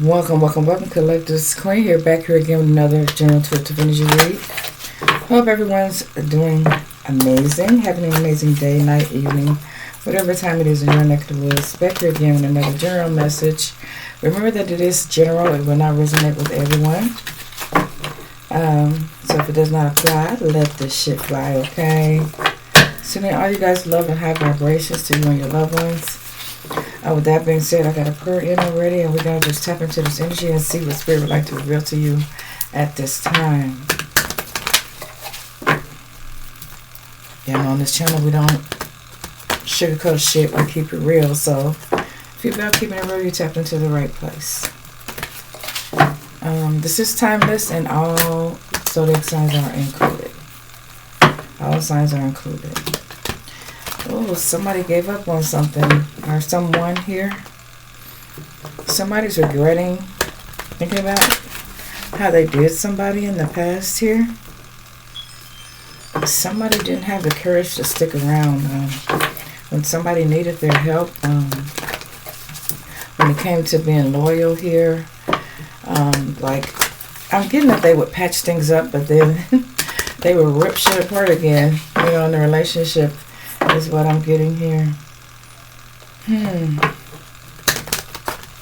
Welcome, collectors. Queen here, back here again with another general intuitive energy read. Hope everyone's doing amazing, having an amazing day, night, evening, whatever time it is in your neck of the woods. Back here again with another general message. Remember that it is general; it will not resonate with everyone. So if it does not apply, let this shit fly. Okay. Sending all you guys love and high vibrations to you and your loved ones. With that being said, I got a prayer in already, and we're going to just tap into this energy and see what Spirit would like to reveal to you at this time. Yeah, on this channel, we don't sugarcoat shit, we keep it real. So if you're about keeping it real, you tapped into the right place. This is timeless, and all zodiac signs are included. All signs are included. Oh, somebody gave up on something, or someone here. Somebody's regretting, thinking about how they did somebody in the past here. Somebody didn't have the courage to stick around when somebody needed their help. When it came to being loyal here, like, I'm getting that they would patch things up, but then they would rip shit apart again, in the relationship. Is what I'm getting here.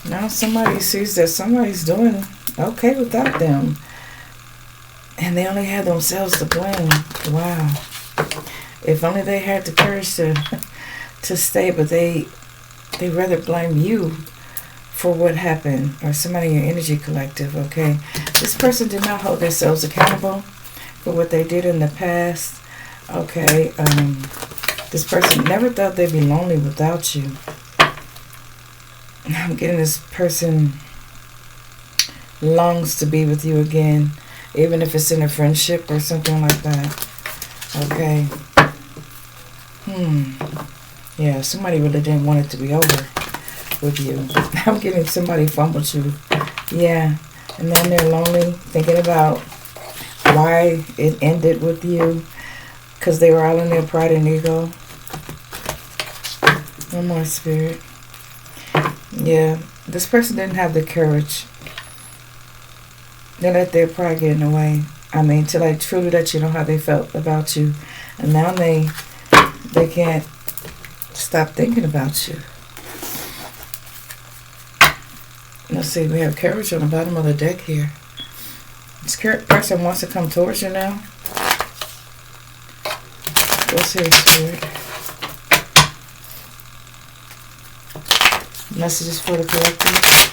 Now somebody sees that somebody's doing okay without them, and they only have themselves to blame. Wow. If only they had the courage to stay, but they rather blame you for what happened, or somebody in your energy collective. Okay, this person did not hold themselves accountable for what they did in the past. Okay. This person never thought they'd be lonely without you. I'm getting this person longs to be with you again, even if it's in a friendship or something like that. Okay. Yeah, somebody really didn't want it to be over with you. I'm getting somebody fumbled you. Yeah, and then they're lonely, thinking about why it ended with you, because they were all in their pride and ego. One more, Spirit. Yeah, this person didn't have the courage. They let their pride get in the way. To like truly let you know how they felt about you. And now they can't stop thinking about you. Let's see, we have courage on the bottom of the deck here. This person wants to come towards you now. What's here, Spirit? Messages for the collective.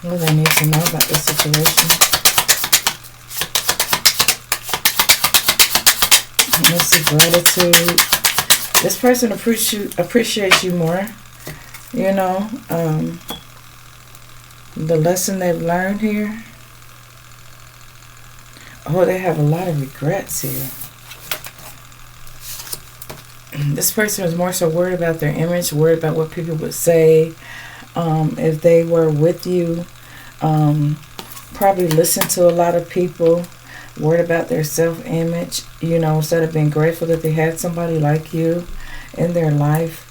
What do they need to know about this situation? Let's see, gratitude. This person appreciates you more. The lesson they've learned here. Oh, they have a lot of regrets here. This person is more so worried about their image, worried about what people would say. If they were with you, probably listen to a lot of people, worried about their self-image, instead of being grateful that they had somebody like you in their life.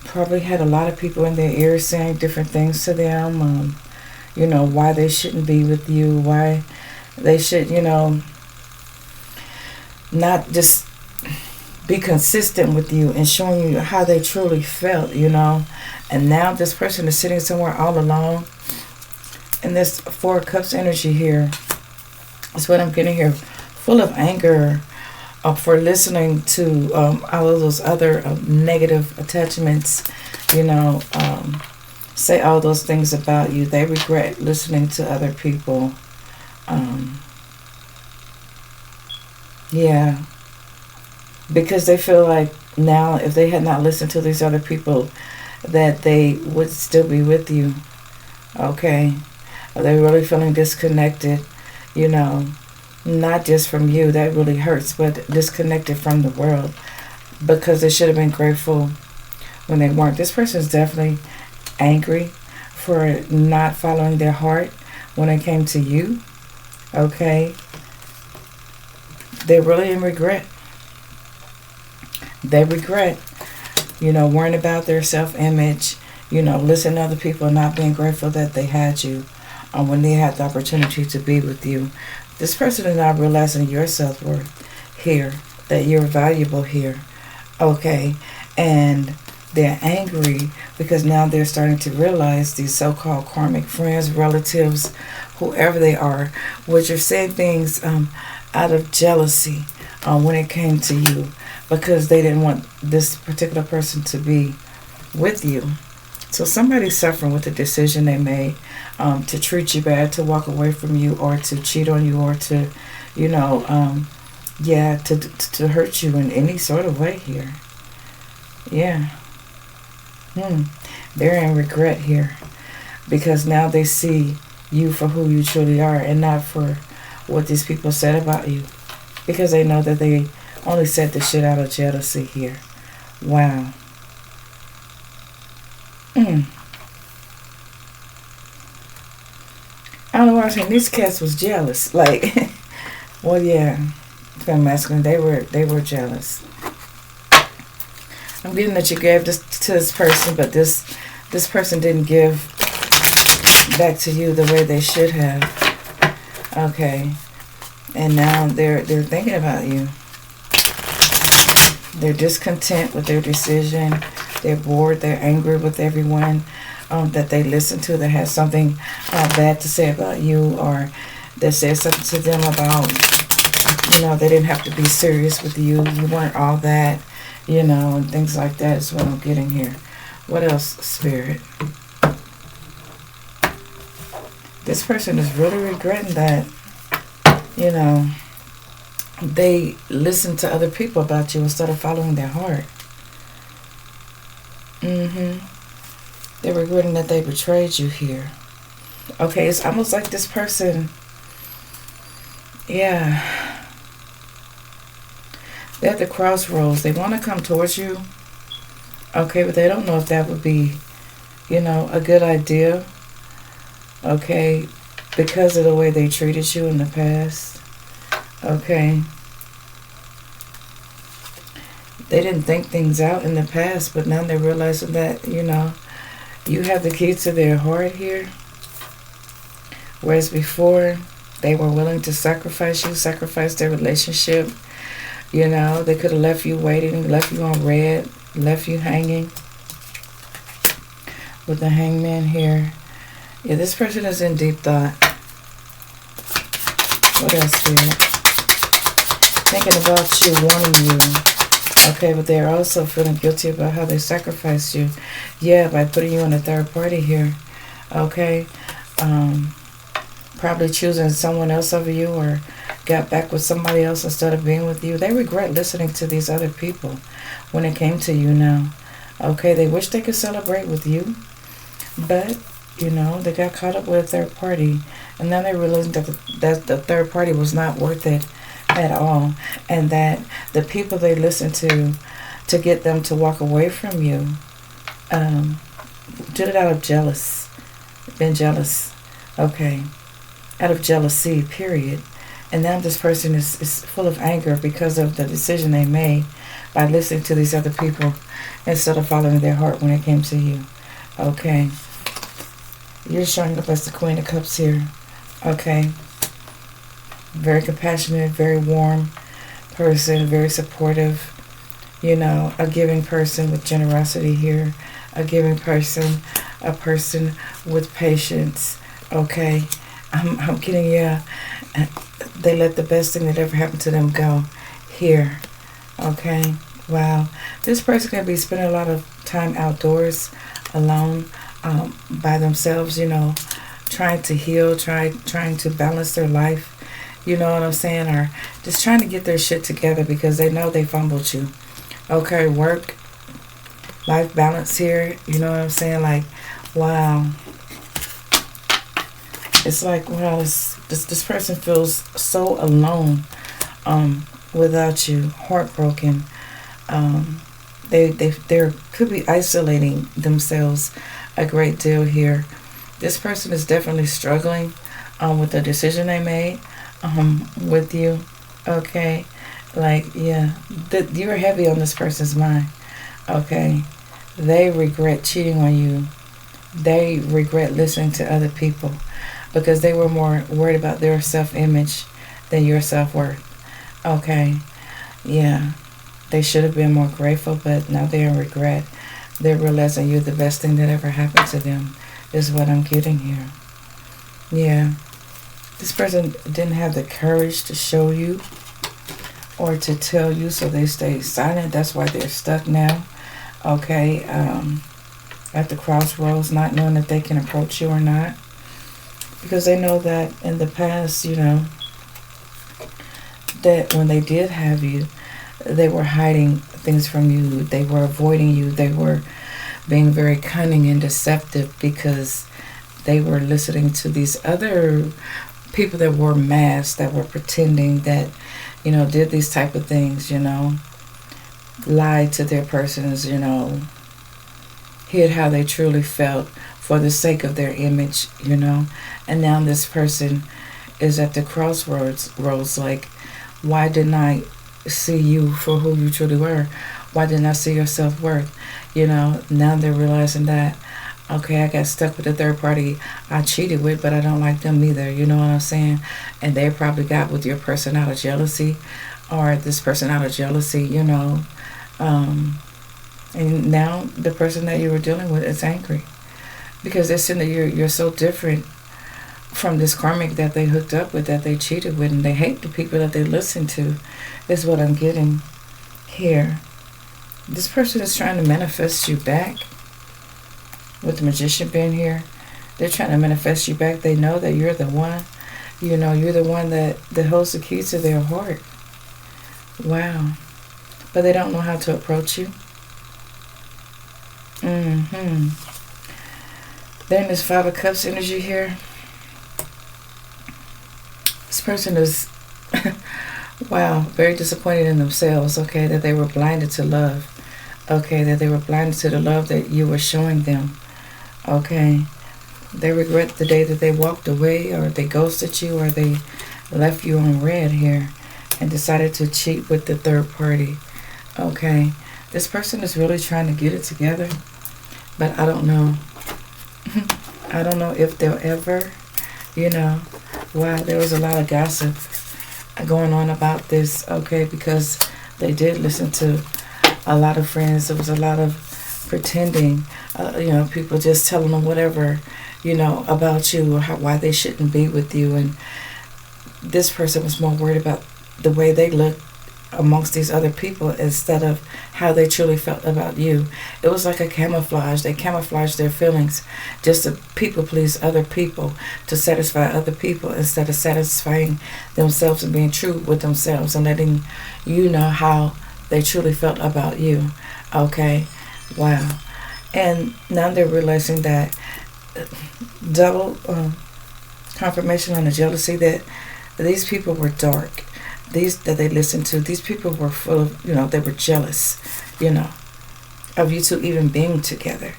Probably had a lot of people in their ears saying different things to them, why they shouldn't be with you, why they should, not just be consistent with you and showing you how they truly felt, And now this person is sitting somewhere all alone. And this Four of Cups energy here is what I'm getting here. Full of anger for listening to all of those other negative attachments, say all those things about you. They regret listening to other people. Yeah. Because they feel like now if they had not listened to these other people, that they would still be with you. Okay. They're really feeling disconnected, not just from you. That really hurts, but disconnected from the world. Because they should have been grateful when they weren't. This person is definitely angry for not following their heart when it came to you. Okay. They're really in regret. They regret, worrying about their self-image, listening to other people, not being grateful that they had you when they had the opportunity to be with you. This person is not realizing your self-worth here, that you're valuable here, okay? And they're angry because now they're starting to realize these so-called karmic friends, relatives, whoever they are, which are saying things out of jealousy when it came to you, because they didn't want this particular person to be with you. So somebody's suffering with the decision they made to treat you bad, to walk away from you, or to cheat on you, or to, to hurt you in any sort of way here. Yeah. They're in regret here because now they see you for who you truly are and not for what these people said about you, because they know that they only said the shit out of jealousy here. Wow. I don't know why I was saying these cats was jealous. Like, well, yeah, feminine masculine, they were jealous. I'm getting that you gave this to this person, but this person didn't give back to you the way they should have. Okay, and now they're thinking about you. They're discontent with their decision. They're bored. They're angry with everyone that they listen to that has something bad to say about you, or that says something to them about, they didn't have to be serious with you. You weren't all that, and things like that is what I'm getting here. What else, Spirit? This person is really regretting that, they listen to other people about you instead of following their heart. They're regretting that they betrayed you here. Okay, it's almost like this person, they're at the crossroads. They want to come towards you, okay, but they don't know if that would be, a good idea, okay, because of the way they treated you in the past, okay. They didn't think things out in the past, but now they're realizing that, you have the key to their heart here. Whereas before, they were willing to sacrifice you, sacrifice their relationship. They could have left you waiting, left you on red, left you hanging. With the hangman here. Yeah, this person is in deep thought. What else, Spirit? Thinking about you, wanting you. Okay, but they're also feeling guilty about how they sacrificed you. Yeah, by putting you in a third party here. Okay. Probably choosing someone else over you, or got back with somebody else instead of being with you. They regret listening to these other people when it came to you now. Okay, they wish they could celebrate with you, but, they got caught up with a third party. And now they realized that the third party was not worth it at all, and that the people they listened to get them to walk away from you did it out of been jealous, okay, out of jealousy, period. And now this person is full of anger because of the decision they made by listening to these other people instead of following their heart when it came to you. Okay, you're showing up as the Queen of Cups here. Okay, very compassionate, very warm person, very supportive, a giving person with generosity here, a giving person, a person with patience. Okay, I'm getting, they let the best thing that ever happened to them go here. Okay, wow. This person can be spending a lot of time outdoors, alone, by themselves, trying to heal, trying to balance their life. You know what I'm saying? Or just trying to get their shit together because they know they fumbled you. Okay, work, life balance here. You know what I'm saying? Like, wow. It's like, wow, this person feels so alone without you, heartbroken. They could be isolating themselves a great deal here. This person is definitely struggling with the decision they made with you. Okay, Like, yeah, you're heavy on this person's mind. Okay, they regret cheating on you. They regret listening to other people because they were more worried about their self-image than your self-worth. Okay, yeah, they should have been more grateful, but now they're in regret. They're realizing you're the best thing that ever happened to them, is what I'm getting here. Yeah, this person didn't have the courage to show you or to tell you, so they stayed silent. That's why they're stuck now. Okay, at the crossroads, not knowing if they can approach you or not. Because they know that in the past, that when they did have you, they were hiding things from you. They were avoiding you. They were being very cunning and deceptive because they were listening to these other people that wore masks, that were pretending that, did these type of things, lied to their persons, hid how they truly felt for the sake of their image, And now this person is at the crossroads, like, why didn't I see you for who you truly were? Why didn't I see your self-worth? Now they're realizing that, okay, I got stuck with a third party I cheated with, but I don't like them either, you know what I'm saying? And they probably got with your person out of jealousy, or this person out of jealousy, and now the person that you were dealing with is angry because they're saying that you're so different from this karmic that they hooked up with, that they cheated with, and they hate the people that they listen to, is what I'm getting here. This person is trying to manifest you back. With the magician being here, they're trying to manifest you back. They know that you're the one, you're the one that holds the keys to their heart. Wow. But they don't know how to approach you. They're in this Five of Cups energy here. This person is, wow, very disappointed in themselves, okay, that they were blinded to love. Okay, that they were blinded to the love that you were showing them. Okay, they regret the day that they walked away, or they ghosted you, or they left you on red here and decided to cheat with the third party. Okay, this person is really trying to get it together, but I don't know. I don't know if they'll ever, wow, there was a lot of gossip going on about this, okay, because they did listen to a lot of friends. There was a lot of pretending, people just telling them whatever, about you, or why they shouldn't be with you. And this person was more worried about the way they looked amongst these other people instead of how they truly felt about you. It was like a camouflage. They camouflaged their feelings just to people please other people, to satisfy other people, instead of satisfying themselves and being true with themselves and letting you know how they truly felt about you. Okay, wow. And now they're realizing that double confirmation on the jealousy, that these people were dark. These that they listened to, these people were full of, they were jealous, of you two even being together.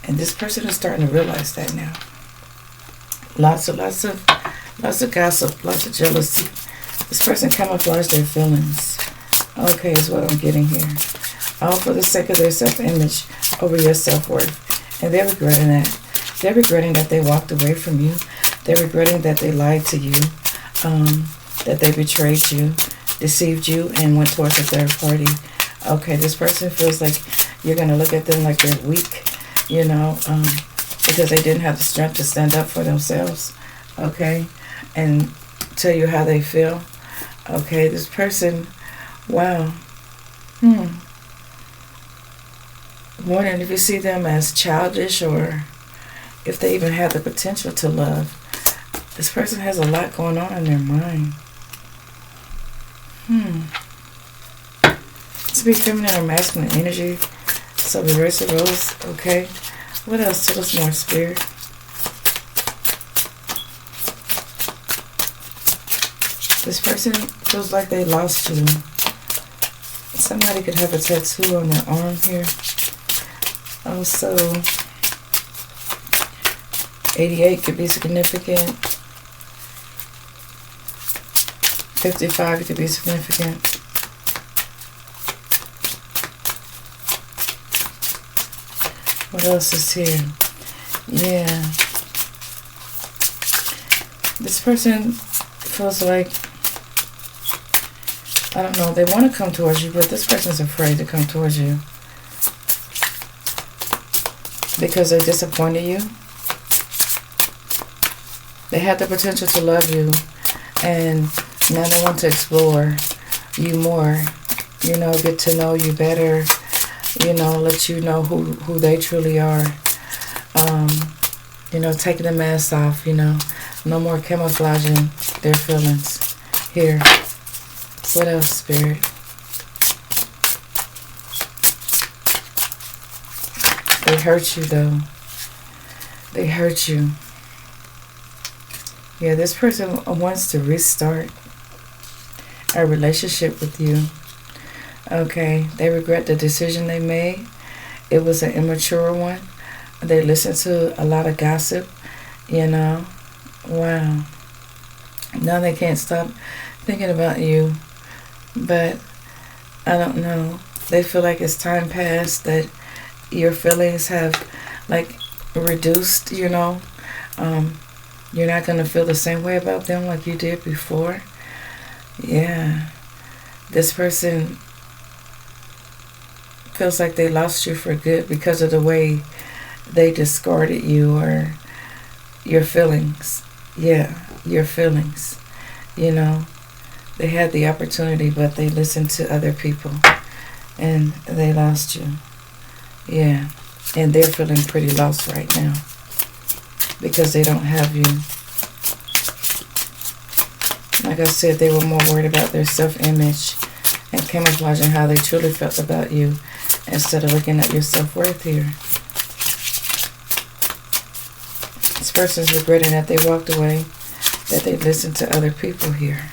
And this person is starting to realize that now. Lots of gossip, lots of jealousy. This person camouflaged their feelings. Okay, is what I'm getting here. All for the sake of their self-image over your self-worth. And they're regretting that. They're regretting that they walked away from you. They're regretting that they lied to you, that they betrayed you, deceived you, and went towards a third party. Okay, this person feels like you're going to look at them like they're weak, because they didn't have the strength to stand up for themselves, okay, and tell you how they feel. Okay, this person, wow. Wondering if you see them as childish, or if they even have the potential to love. This person has a lot going on in their mind. To be feminine or masculine energy. So reverse the roles. Okay. What else? Tell us more, Spirit. This person feels like they lost you. Somebody could have a tattoo on their arm here. Also, 88 could be significant. 55 could be significant. What else is here? Yeah. This person feels like, I don't know, they want to come towards you, but this person's afraid to come towards you because they disappointed you. They had the potential to love you, and now they want to explore you more, you know, get to know you better, you know, let you know who they truly are. You know, taking the mask off, you know, no more camouflaging their feelings here. What else, Spirit? They hurt you, though. They hurt you. Yeah, this person wants to restart a relationship with you. Okay, they regret the decision they made. It was an immature one. They listened to a lot of gossip, you know. Wow. Now they can't stop thinking about you. But I don't know. They feel like it's time passed, that your feelings have like reduced, you know. You're not going to feel the same way about them like you did before. Yeah. This person feels like they lost you for good because of the way they discarded you, or your feelings. Yeah, your feelings. You know, they had the opportunity, but they listened to other people and they lost you. Yeah, and they're feeling pretty lost right now because they don't have you. Like I said, they were more worried about their self-image and camouflaging how they truly felt about you instead of looking at your self-worth here. This person's regretting that they walked away, that they listened to other people here.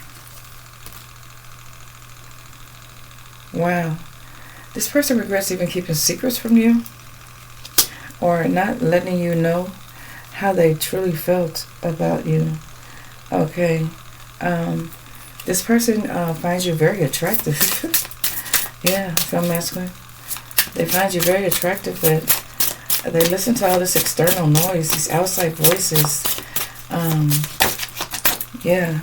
Wow. This person regrets even keeping secrets from you, or not letting you know how they truly felt about you. Okay. This person finds you very attractive. Yeah, feel masculine. They find you very attractive, but they listen to all this external noise, these outside voices. Yeah.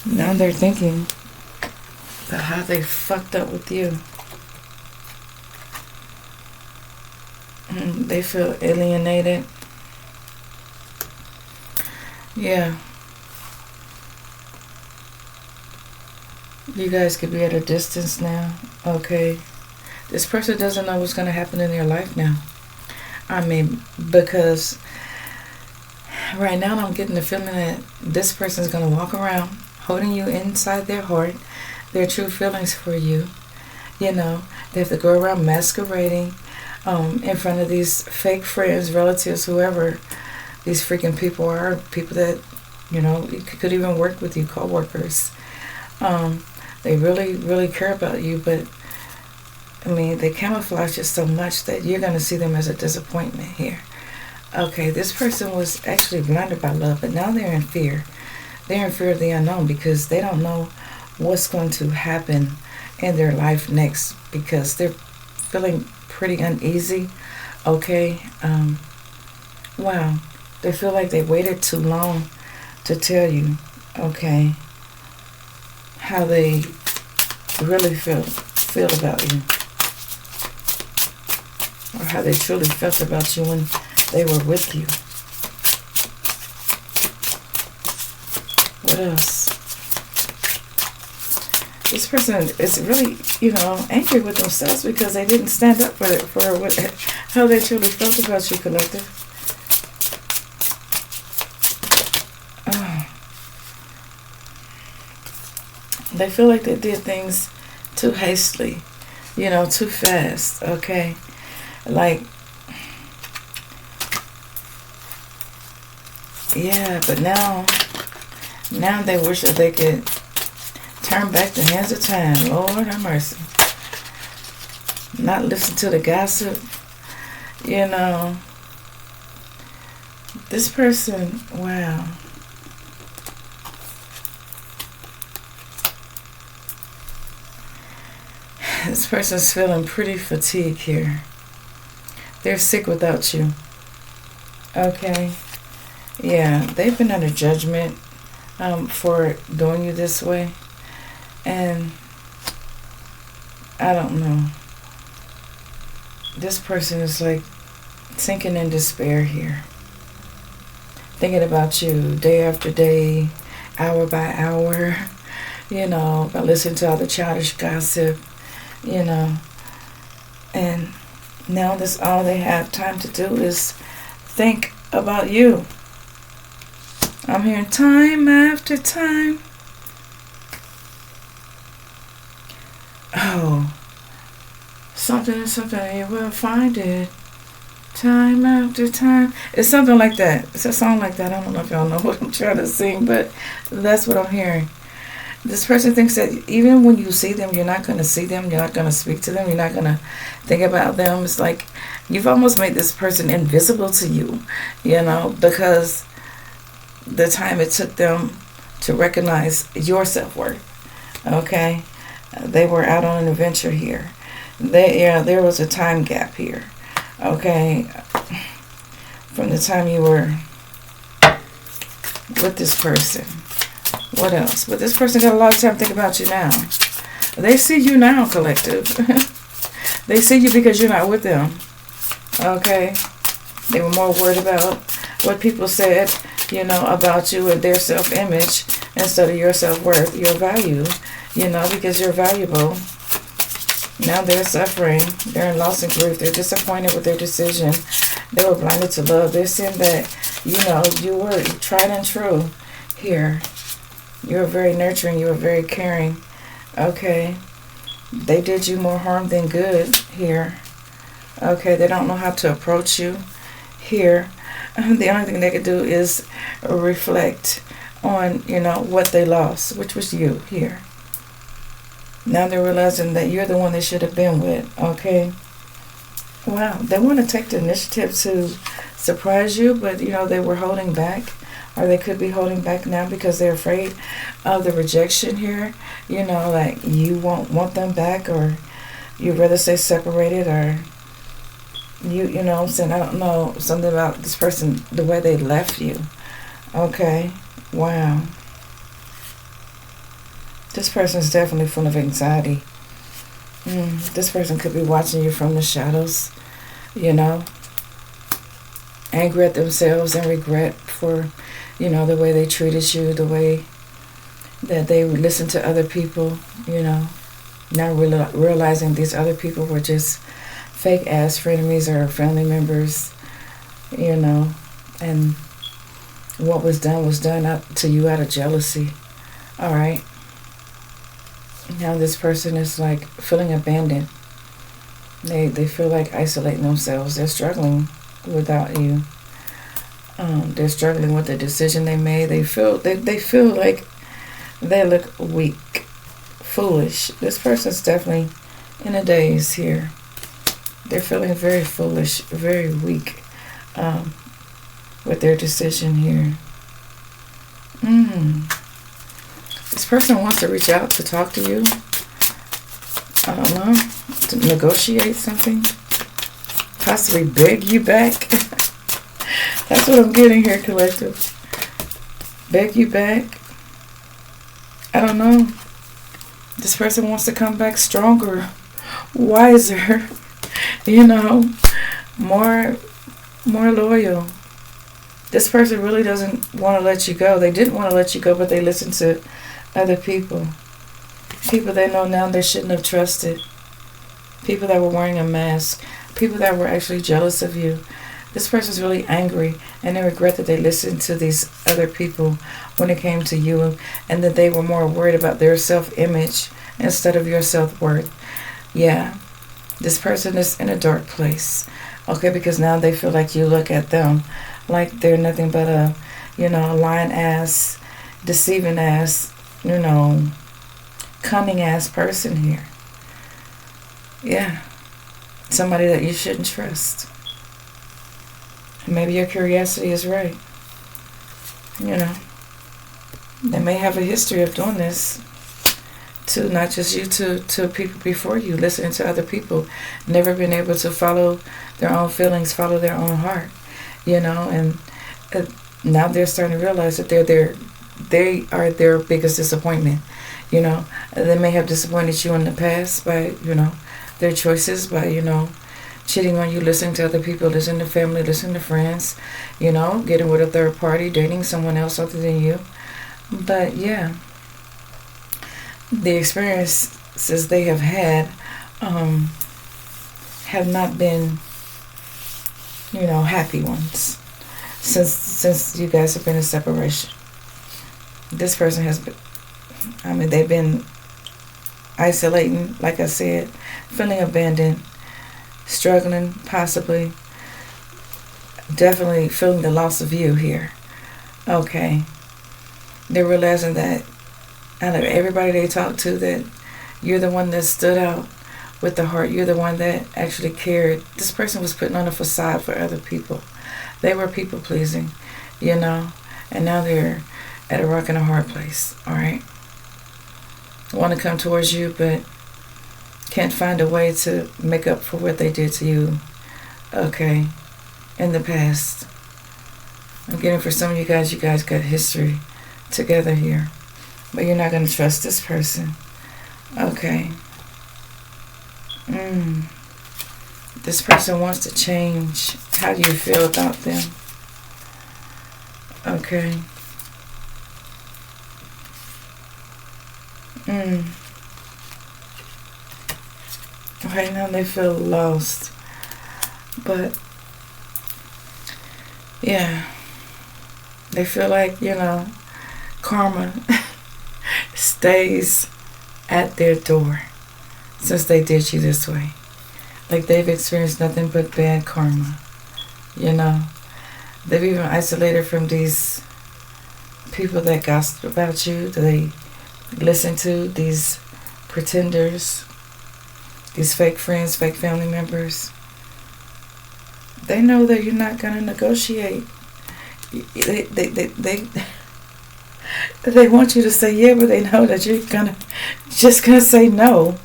Now they're thinking about how they fucked up with you. They feel alienated. Yeah. You guys could be at a distance now. Okay. This person doesn't know what's going to happen in their life now. I mean, because right now I'm getting the feeling that this person's going to walk around holding you inside their heart, their true feelings for you. You know, they have to go around masquerading in front of these fake friends, relatives, whoever these freaking people are, people that, you know, could even work with you, co-workers. They really, really care about you, but I mean, they camouflage it so much that you're going to see them as a disappointment here. Okay, this person was actually blinded by love, but now they're in fear. They're in fear of the unknown because they don't know what's going to happen in their life next, because they're feeling pretty uneasy. Okay. Wow. They feel like they waited too long to tell you, okay, how they really feel about you, or how they truly felt about you when they were with you. What else? This person is really, you know, angry with themselves because they didn't stand up for how they truly felt about you, collective. They feel like they did things too hastily, you know, too fast, okay? Like, yeah, but now they wish that they could turn back the hands of time. Lord have mercy. Not listen to the gossip, you know. This person, wow. This person's feeling pretty fatigued here. They're sick without you. Okay. Yeah, they've been under judgment for doing you this way. And I don't know. This person is like sinking in despair here. Thinking about you day after day, hour by hour, by listening to all the childish gossip, and now that's all they have time to do is think about you. I'm hearing time after time. Oh, something, you will find it. Time after time. It's something like that. It's a song like that. I don't know if y'all know what I'm trying to sing, but that's what I'm hearing. This person thinks that even when you see them, you're not going to see them. You're not going to speak to them. You're not going to think about them. It's like you've almost made this person invisible to you, because the time it took them to recognize your self-worth. Okay? They were out on an adventure here. There was a time gap here. Okay, from the time you were with this person. What else? But this person got a lot of time to think about you now. They see you now, collective. They see you because you're not with them. Okay? They were more worried about what people said, about you and their self-image instead of your self-worth, your value, because you're valuable. Now they're suffering. They're in loss and grief. They're disappointed with their decision. They were blinded to love. They're saying that, you were tried and true here. You were very nurturing. You were very caring. Okay. They did you more harm than good here. Okay. They don't know how to approach you here. The only thing they could do is reflect on, what they lost, which was you here. Now they're realizing that you're the one they should have been with, okay? Wow, they want to take the initiative to surprise you, but, they were holding back, or they could be holding back now because they're afraid of the rejection here. Like you won't want them back, or you'd rather stay separated, or you know what I'm saying? I don't know, something about this person, the way they left you, okay? Wow. This person is definitely full of anxiety. This person could be watching you from the shadows, angry at themselves and regret for, the way they treated you, the way that they listened to other people, now realizing these other people were just fake ass frenemies or family members, and what was done out to you out of jealousy. All right. Now this person is like feeling abandoned. They feel like isolating themselves. They're struggling without you. They're struggling with the decision they made. They feel like they look weak, foolish. This person's definitely in a daze here. They're feeling very foolish, very weak with their decision here. This person wants to reach out to talk to you. I don't know. To negotiate something. Possibly beg you back. That's what I'm getting here, collective. Beg you back. I don't know. This person wants to come back stronger, wiser, more loyal. This person really doesn't want to let you go. They didn't want to let you go, but they listened to other people. People they know now they shouldn't have trusted. People that were wearing a mask. People that were actually jealous of you. This person's really angry, and they regret that they listened to these other people when it came to you, and that they were more worried about their self-image instead of your self-worth. Yeah, this person is in a dark place. Okay, because now they feel like you look at them like they're nothing but a, lying ass, deceiving ass, cunning ass person here. Yeah. Somebody that you shouldn't trust. And maybe your curiosity is right. They may have a history of doing this to not just you, to people before you, listening to other people, never been able to follow their own feelings, follow their own heart, and now they're starting to realize that they are their biggest disappointment. They may have disappointed you in the past by, their choices, by, cheating on you, listening to other people, listening to family, listening to friends, getting with a third party, dating someone else other than you. But yeah, the experiences they have had have not been, happy ones since you guys have been in separation. This person has been, they've been isolating, like I said, feeling abandoned, struggling, possibly, definitely feeling the loss of you here. Okay. They're realizing that out of everybody they talk to, that you're the one that stood out with the heart. You're the one that actually cared. This person was putting on a facade for other people. They were people pleasing, and now they're at a rock and a hard place. All right. Want to come towards you, but can't find a way to make up for what they did to you, okay, in the past. I'm getting for some of you guys got history together here, but you're not going to trust this person, okay. This person wants to change. How do you feel about them? Okay. Right now they feel lost. But yeah, they feel like, karma stays at their door since they did you this way. Like they've experienced nothing but bad karma. They've even isolated from these people that gossip about you, that they listen to, these pretenders, these fake friends, fake family members. They know that you're not going to negotiate. They want you to say yeah, but they know that you're just gonna say no.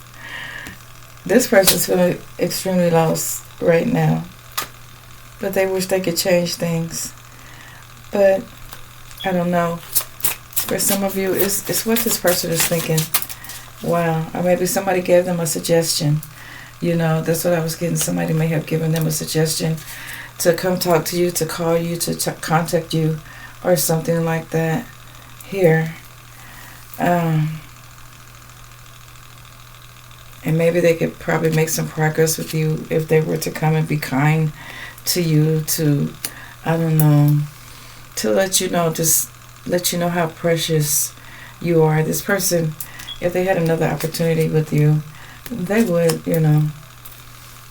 This person's feeling extremely lost right now, but they wish they could change things. But I don't know. For some of you, it's what this person is thinking. Wow. Or maybe somebody gave them a suggestion. That's what I was getting. Somebody may have given them a suggestion to come talk to you, to call you, to contact you, or something like that. Here. And maybe they could probably make some progress with you if they were to come and be kind to you, to, I don't know, to let you know, just let you know how precious you are. This person, if they had another opportunity with you, they would,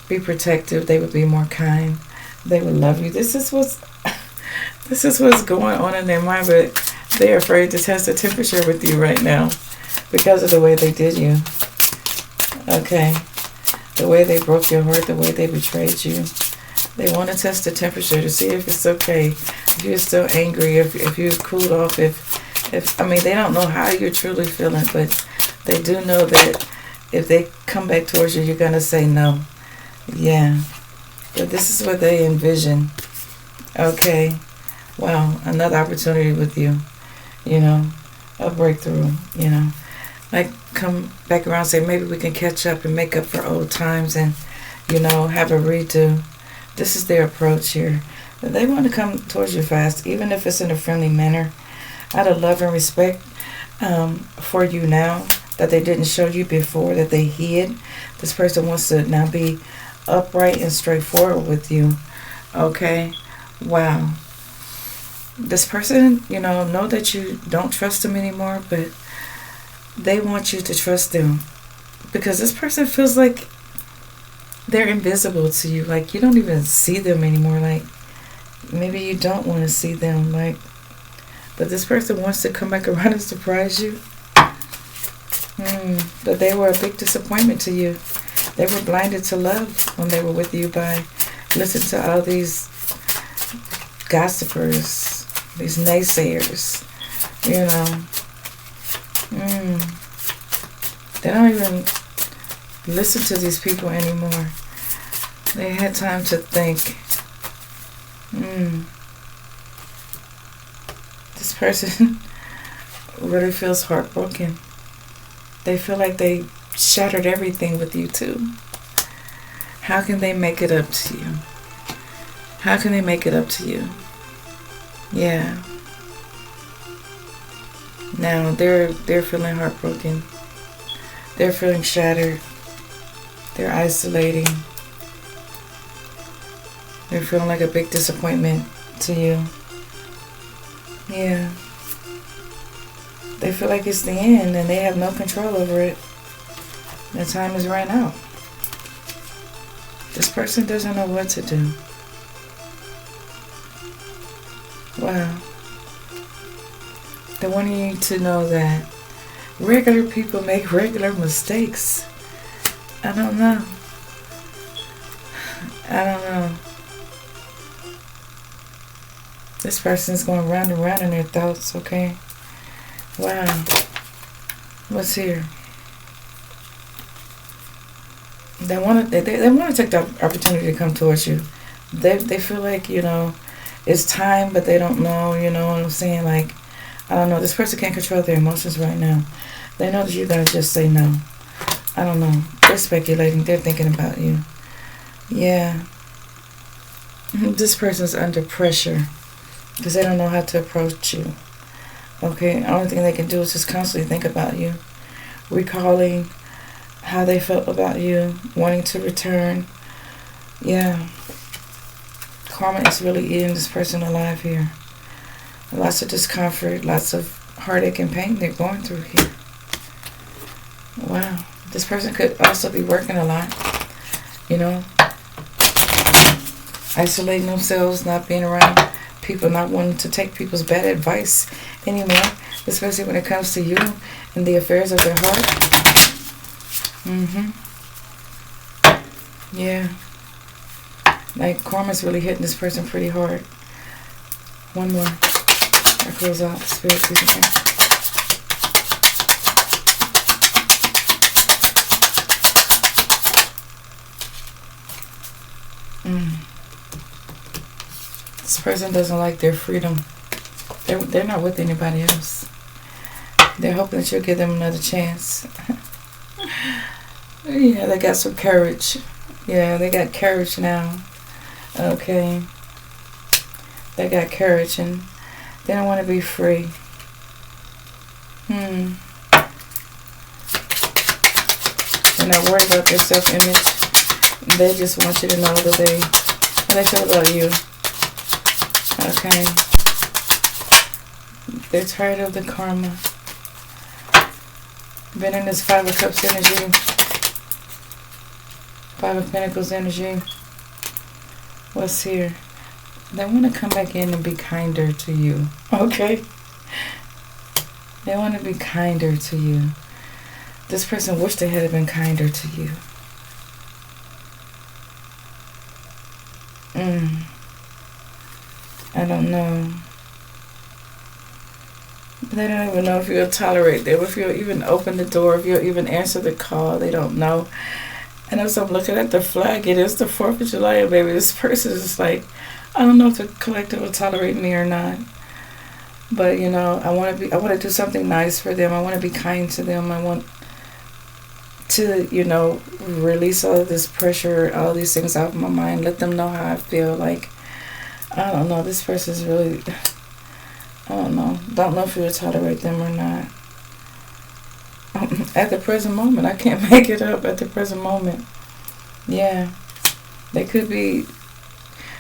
be protective. They would be more kind. They would love you. This is what's going on in their mind, but they're afraid to test the temperature with you right now because of the way they did you. Okay. The way they broke your heart, the way they betrayed you. They want to test the temperature to see if it's okay, if you're still angry, if you've cooled off, if they don't know how you're truly feeling, but they do know that if they come back towards you, you're going to say no. Yeah. But this is what they envision. Okay. Wow. Another opportunity with you. A breakthrough, Like come back around and say, maybe we can catch up and make up for old times and, have a redo. This is their approach here. They want to come towards you fast, even if it's in a friendly manner, out of love and respect for you now that they didn't show you before, that they hid. This person wants to now be upright and straightforward with you. Okay? Wow. This person, know that you don't trust them anymore, but they want you to trust them because this person feels like they're invisible to you. Like you don't even see them anymore. Like maybe you don't want to see them. Like, but this person wants to come back around and surprise you. But they were a big disappointment to you. They were blinded to love when they were with you by listening to all these gossipers, these naysayers, They don't even listen to these people anymore. They had time to think. This person really feels heartbroken. They feel like they shattered everything with you too. How can they make it up to you? How can they make it up to you? Yeah. Now they're feeling heartbroken. They're feeling shattered. They're isolating. They're feeling like a big disappointment to you. Yeah. They feel like it's the end and they have no control over it. Their time has ran out. This person doesn't know what to do. Wow. They want you to know that regular people make regular mistakes. I don't know. I don't know. This person's going round and round in their thoughts, okay? Wow. What's here? They want to take the opportunity to come towards you. They feel like, it's time, but they don't know, you know what I'm saying? Like, I don't know. This person can't control their emotions right now. They know that you're going to just say no. I don't know. They're speculating. They're thinking about you. Yeah. This person's under pressure because they don't know how to approach you. Okay? The only thing they can do is just constantly think about you. Recalling how they felt about you. Wanting to return. Yeah. Karma is really eating this person alive here. Lots of discomfort, lots of heartache and pain they're going through here. Wow. This person could also be working a lot. Isolating themselves, not being around people, not wanting to take people's bad advice anymore. Especially when it comes to you and the affairs of their heart. Yeah. Like, karma's really hitting this person pretty hard. One more. I close out. Spirit, please. Okay. This person doesn't like their freedom. They're not with anybody else. They're hoping that you'll give them another chance. Yeah, they got some courage. Yeah, they got courage now. Okay. They got courage and they don't want to be free. They're not worried about their self-image. They just want you to know that how they feel about you. Okay. They're tired of the karma. Been in this Five of Cups energy. Five of Pentacles energy. What's here? They want to come back in and be kinder to you. Okay? They want to be kinder to you. This person wished they had been kinder to you. I don't know. They don't even know if you'll tolerate them, if you'll even open the door, if you'll even answer the call. They don't know. And as I'm looking at the flag, it is the 4th of July, baby. This person is like, I don't know if the collective will tolerate me or not. But, I want to do something nice for them. I want to be kind to them. I want to, release all of this pressure, all these things out of my mind. Let them know how I feel. Like, I don't know. This person's really, I don't know. Don't know if you will tolerate them or not. At the present moment. I can't make it up at the present moment. Yeah. They could be,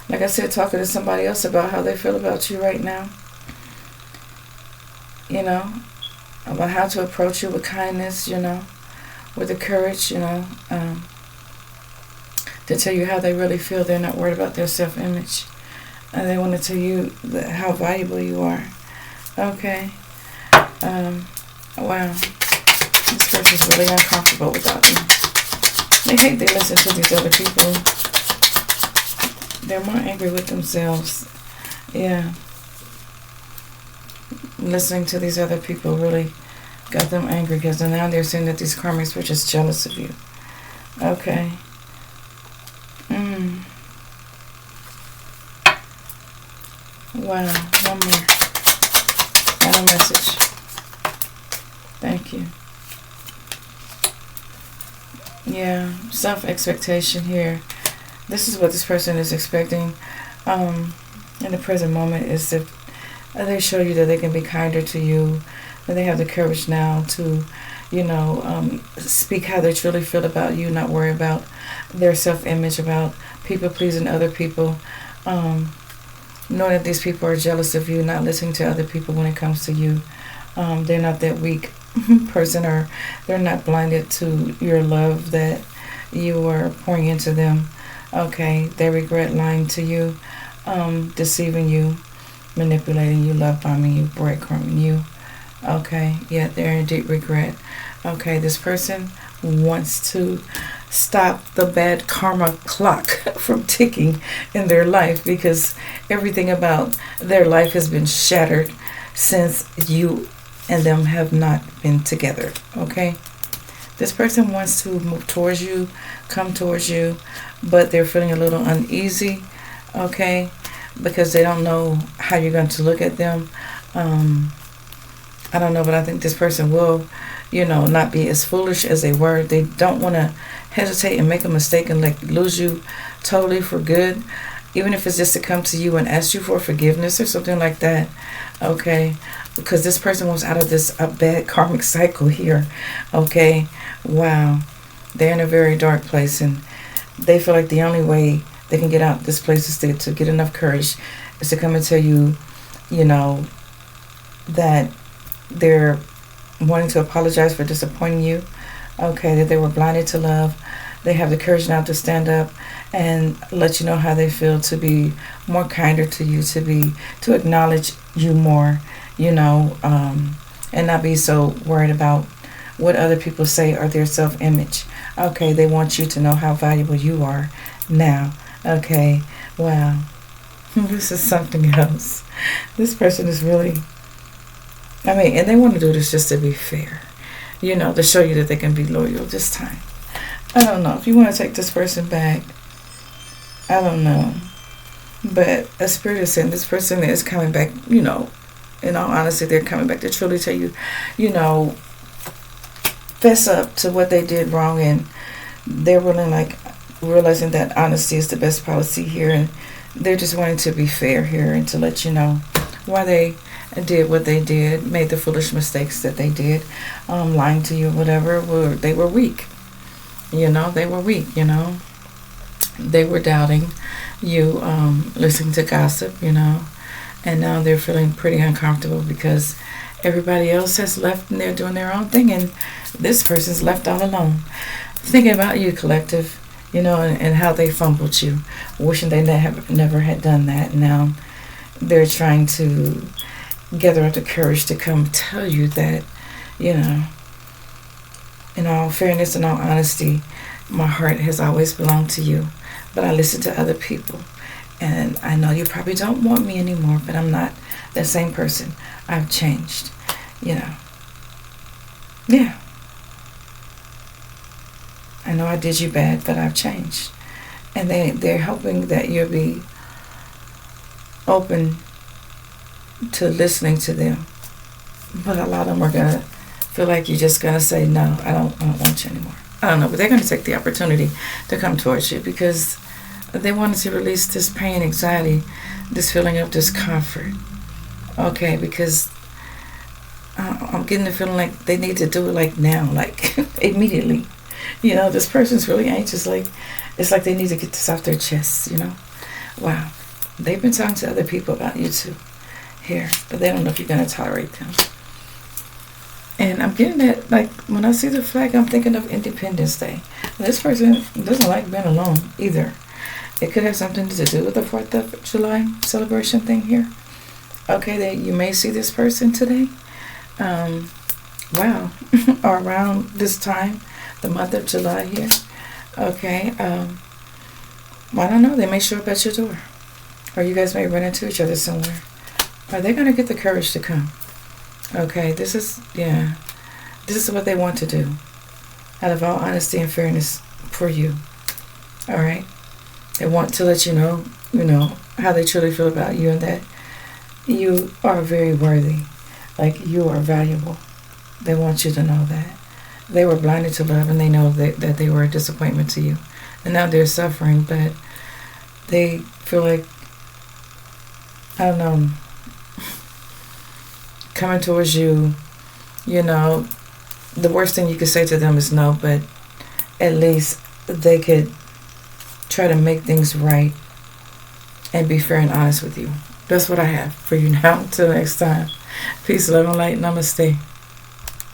like I said, talking to somebody else about how they feel about you right now. About how to approach you with kindness, with the courage, to tell you how they really feel. They're not worried about their self-image. And they want to tell you how valuable you are. Okay. Wow. This person's really uncomfortable without you. They hate they listen to these other people. They're more angry with themselves. Yeah. Listening to these other people really Got them angry because now they're saying that these karmics were just jealous of you. Okay. Wow. One more. Final message. Thank you. Yeah. Self-expectation here. This is what this person is expecting in the present moment, is if they show you that they can be kinder to you, that they have the courage now to, speak how they truly feel about you, not worry about their self-image, about people pleasing other people, knowing that these people are jealous of you, not listening to other people when it comes to you. They're not that weak person, or they're not blinded to your love that you are pouring into them. Okay, they regret lying to you, deceiving you, manipulating you, love bombing you, breadcrumbing you. Okay, yeah, they're in deep regret. Okay, this person wants to stop the bad karma clock from ticking in their life, because everything about their life has been shattered since you and them have not been together. Okay, this person wants to move towards you, come towards you, but they're feeling a little uneasy. Okay, because they don't know how you're going to look at them. I don't know, but I think this person will, not be as foolish as they were. They don't want to hesitate and make a mistake and lose you totally for good, even if it's just to come to you and ask you for forgiveness or something like that. Okay, because this person was out of this bad karmic cycle here. Okay, wow, they're in a very dark place, and they feel like the only way they can get out this place is to get enough courage is to come and tell you, that they're wanting to apologize for disappointing you. Okay, that they were blinded to love. They have the courage now to stand up and let you know how they feel, to be more kinder to you, to acknowledge you more, and not be so worried about what other people say or their self-image. Okay, they want you to know how valuable you are now. Okay, wow. This is something else. This person is really, and they want to do this just to be fair, to show you that they can be loyal this time. I don't know if you want to take this person back. I don't know, but a spirit is saying this person is coming back. In all honesty, they're coming back to truly tell you, fess up to what they did wrong, and they're really realizing that honesty is the best policy here, and they're just wanting to be fair here and to let you know why they did what they did, made the foolish mistakes that they did, lying to you, whatever. They were weak. They were weak. They were doubting you, listening to gossip, and now they're feeling pretty uncomfortable because everybody else has left and they're doing their own thing, and this person's left all alone, thinking about you, collective, and how they fumbled you, wishing they never had done that. Now they're trying to gather up the courage to come tell you that, in all fairness and all honesty, my heart has always belonged to you, but I listen to other people, and I know you probably don't want me anymore, but I'm not that same person. I've changed, Yeah. I know I did you bad, but I've changed. And they're hoping that you'll be open to listening to them. But a lot of them are going to feel like you're just going to say, no, I don't want you anymore. I don't know, but they're going to take the opportunity to come towards you because they wanted to release this pain, anxiety, this feeling of discomfort. Okay, because I'm getting the feeling like they need to do it now, immediately. This person's really anxious. It's like they need to get this off their chests, Wow. They've been talking to other people about you too here, but they don't know if you're going to tolerate them. And I'm getting that, when I see the flag, I'm thinking of Independence Day. This person doesn't like being alone either. It could have something to do with the 4th of July celebration thing here. Okay, you may see this person today. Wow. Or around this time, the month of July here. Okay. I don't know. They may show up at your door. Or you guys may run into each other somewhere. Are they going to get the courage to come? Okay, this is, This is what they want to do, out of all honesty and fairness for you. All right? They want to let you know, how they truly feel about you, and that you are very worthy. Like, you are valuable. They want you to know that. They were blinded to love, and they know that they were a disappointment to you. And now they're suffering, but they feel like, I don't know, coming towards you, the worst thing you could say to them is no, but at least they could try to make things right and be fair and honest with you. That's what I have for you now. Until next time. Peace, love, and light. Namaste.